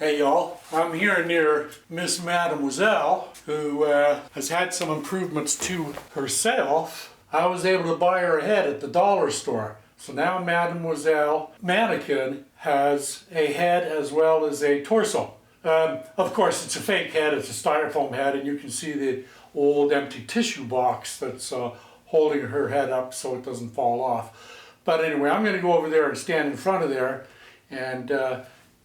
Hey y'all, I'm here near Miss Mademoiselle, who has had some improvements to herself. I was able to buy her a head at the dollar store. So now Mademoiselle Mannequin has a head as well as a torso. Of course it's a fake head, it's a styrofoam head, and you can see the old empty tissue box that's holding her head up so it doesn't fall off. But anyway, I'm going to go over there and stand in front of there and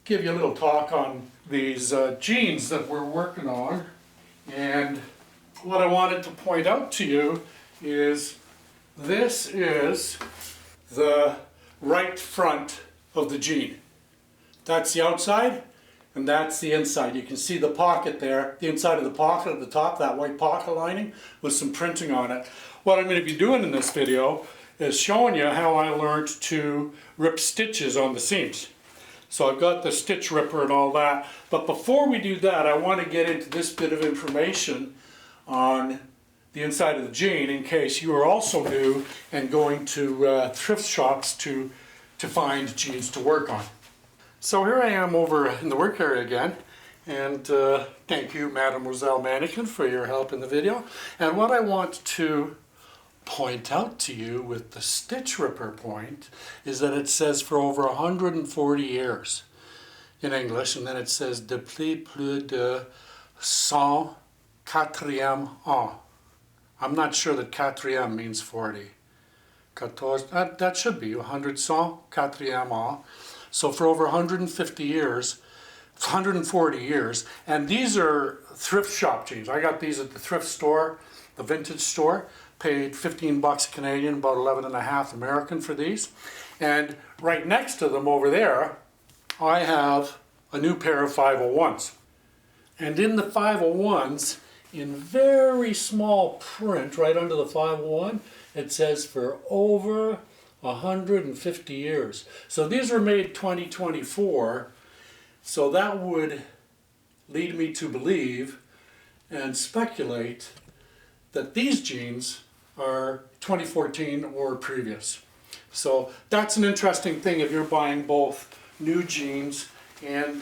give you a little talk on these jeans that we're working on. And what I wanted to point out to you is this is the right front of the jean. That's the outside and that's the inside. You can see the pocket there, the inside of the pocket at the top, that white pocket lining with some printing on it. What I'm going to be doing in this video is showing you how I learned to rip stitches on the seams. So I've got the stitch ripper and all that, but before we do that I want to get into this bit of information on the inside of the jean in case you are also new and going to thrift shops to find jeans to work on. So here I am over in the work area again, and thank you Mademoiselle Mannequin for your help in the video. And what I want to point out to you with the stitch ripper point is that it says for over 140 years in English, and then it says depuis plus de 104e ans. I'm not sure that quatrième means 40. 14, that should be 104e ans. So for over 150 years, 140 years, and these are thrift shop jeans. I got these at the thrift store, the vintage store. Paid 15 bucks Canadian, about 11.5 American for these. And right next to them over there, I have a new pair of 501s. And in the 501s, in very small print, right under the 501, it says for over 150 years. So these were made 2024, so that would lead me to believe and speculate that these jeans are 2014 or previous. So that's an interesting thing if you're buying both new jeans and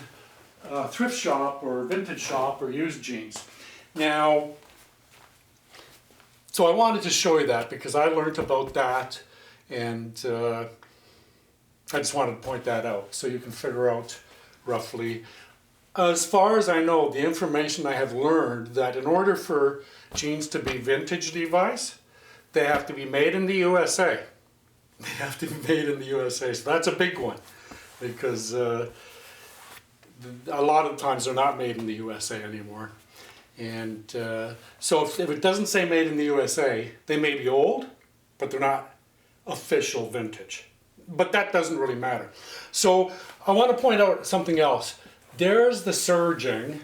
thrift shop or vintage shop or used jeans. Now, so I wanted to show you that because I learned about that, and I just wanted to point that out so you can figure out roughly. As far as I know, the information I have learned that in order for jeans to be vintage Levi's, they have to be made in the USA. They have to be made in the USA. So that's a big one because a lot of times they're not made in the USA anymore. And so if it doesn't say made in the USA, they may be old, but they're not official vintage. But that doesn't really matter. So I want to point out something else. There's the serging,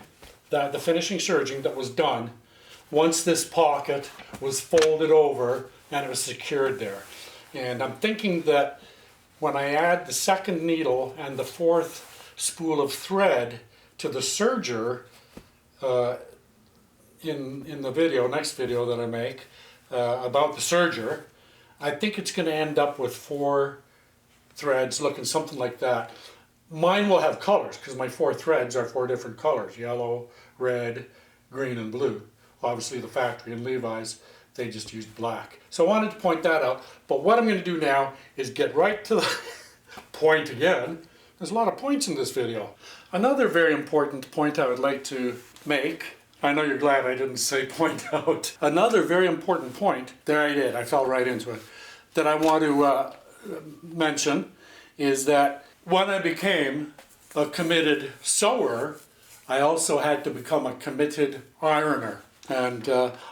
the finishing serging that was done once this pocket was folded over and it was secured there. And I'm thinking that when I add the second needle and the fourth spool of thread to the serger in the video, next video that I make about the serger, I think it's going to end up with 4 threads looking something like that. Mine will have colors because my 4 threads are 4 different colors: yellow, red, green, and blue. Obviously the factory in Levi's, they just used black. So I wanted to point that out. But what I'm going to do now is get right to the point again. There's a lot of points in this video. Another very important point I would like to make, I know you're glad I didn't say point out. Another very important point, there I did, I fell right into it, that I want to mention is that when I became a committed sewer, I also had to become a committed ironer. And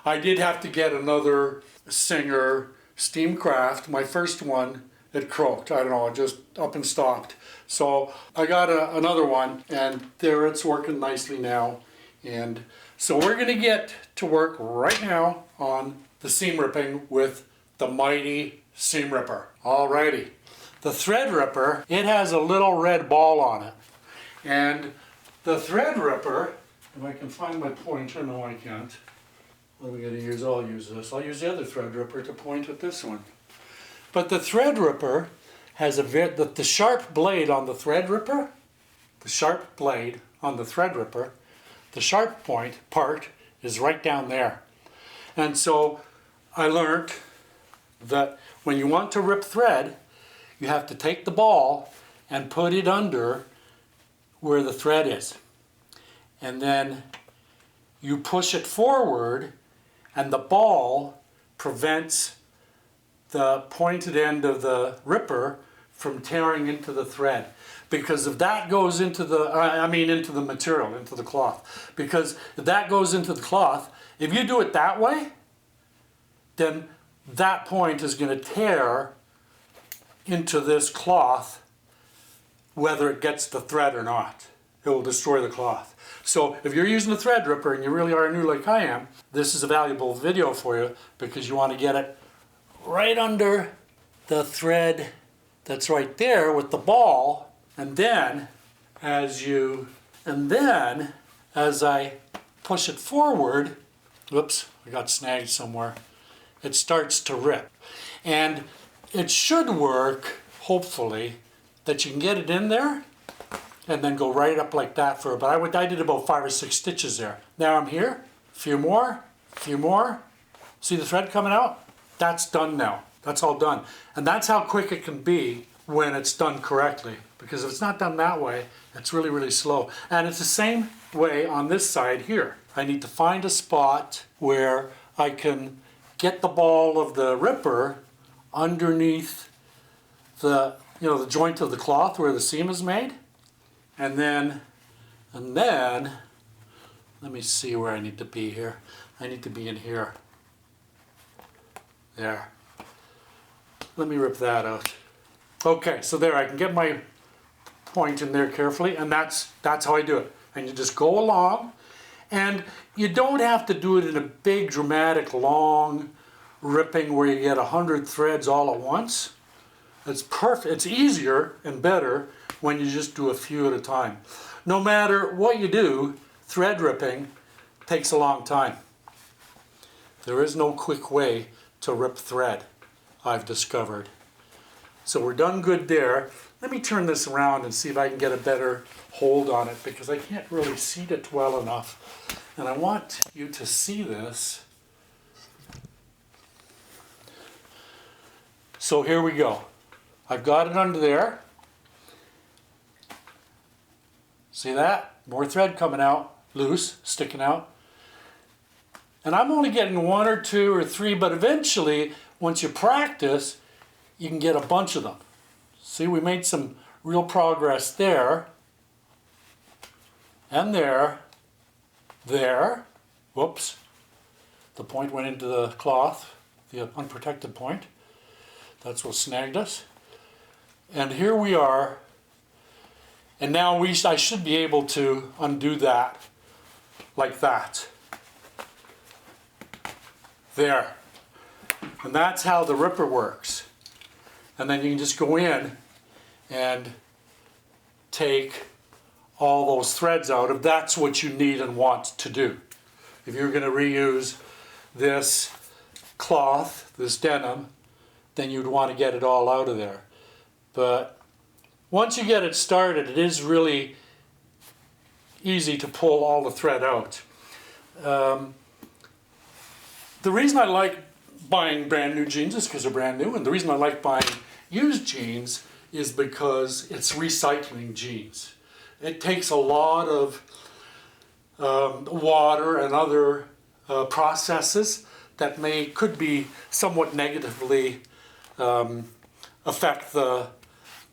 I did have to get another Singer Steamcraft. My first one, it croaked. I don't know, it just up and stopped. So I got another one, and there it's working nicely now. And so we're going to get to work right now on the seam ripping with the mighty seam ripper. Alrighty. The thread ripper, it has a little red ball on it. And the thread ripper, if I can find my pointer, no I can't. What are we going to use? I'll use this. I'll use the other thread ripper to point at this one. But the thread ripper has the sharp blade on the thread ripper, the sharp blade on the thread ripper, the sharp point part is right down there. And so I learned that when you want to rip thread, you have to take the ball and put it under where the thread is. And then you push it forward, and the ball prevents the pointed end of the ripper from tearing into the thread. Because if that goes into the, into the material, into the cloth. Because if that goes into the cloth, if you do it that way, then that point is going to tear into this cloth whether it gets the thread or not. It will destroy the cloth. So if you're using a thread ripper and you really are new like I am, this is a valuable video for you because you want to get it right under the thread that's right there with the ball, and then as I push it forward, whoops, I got snagged somewhere, it starts to rip. And it should work, hopefully, that you can get it in there and then go right up like that for, but I did about 5 or 6 stitches there. Now I'm here, a few more. See the thread coming out? That's done now. That's all done. And that's how quick it can be when it's done correctly. Because if it's not done that way, it's really, really slow. And it's the same way on this side here. I need to find a spot where I can get the ball of the ripper underneath the, the joint of the cloth where the seam is made. And then, let me see where I need to be here. I need to be in here. There. Let me rip that out. Okay, so there, I can get my point in there carefully, and that's how I do it. And you just go along, and you don't have to do it in a big, dramatic, long ripping where you get 100 threads all at once. It's perfect. It's easier and better when you just do a few at a time. No matter what you do, thread ripping takes a long time. There is no quick way to rip thread, I've discovered. So we're done good there. Let me turn this around and see if I can get a better hold on it because I can't really seat it well enough. And I want you to see this. So here we go. I've got it under there. See that? More thread coming out, loose, sticking out. And I'm only getting 1 or 2 or 3, but eventually, once you practice, you can get a bunch of them. See, we made some real progress there. And there. Whoops. The point went into the cloth, the unprotected point. That's what snagged us. And here we are. And now I should be able to undo that like that. There. And that's how the ripper works. And then you can just go in and take all those threads out if that's what you need and want to do. If you're going to reuse this cloth, this denim, then you'd want to get it all out of there. But once you get it started, it is really easy to pull all the thread out. The reason I like buying brand new jeans is because they're brand new, and the reason I like buying used jeans is because it's recycling jeans. It takes a lot of water and other processes that could be somewhat negatively affect the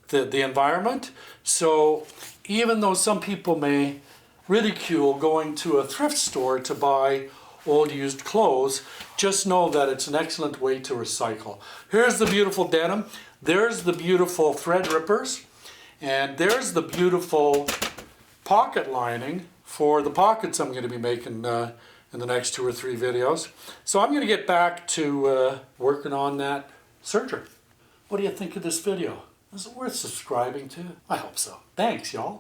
environment. So even though some people may ridicule going to a thrift store to buy old used clothes, just know that it's an excellent way to recycle. Here's the beautiful denim, there's the beautiful thread rippers, and there's the beautiful pocket lining for the pockets I'm going to be making in the next 2 or 3 videos. So I'm going to get back to working on that serger. What do you think of this video? Is it worth subscribing to? I hope so. Thanks, y'all.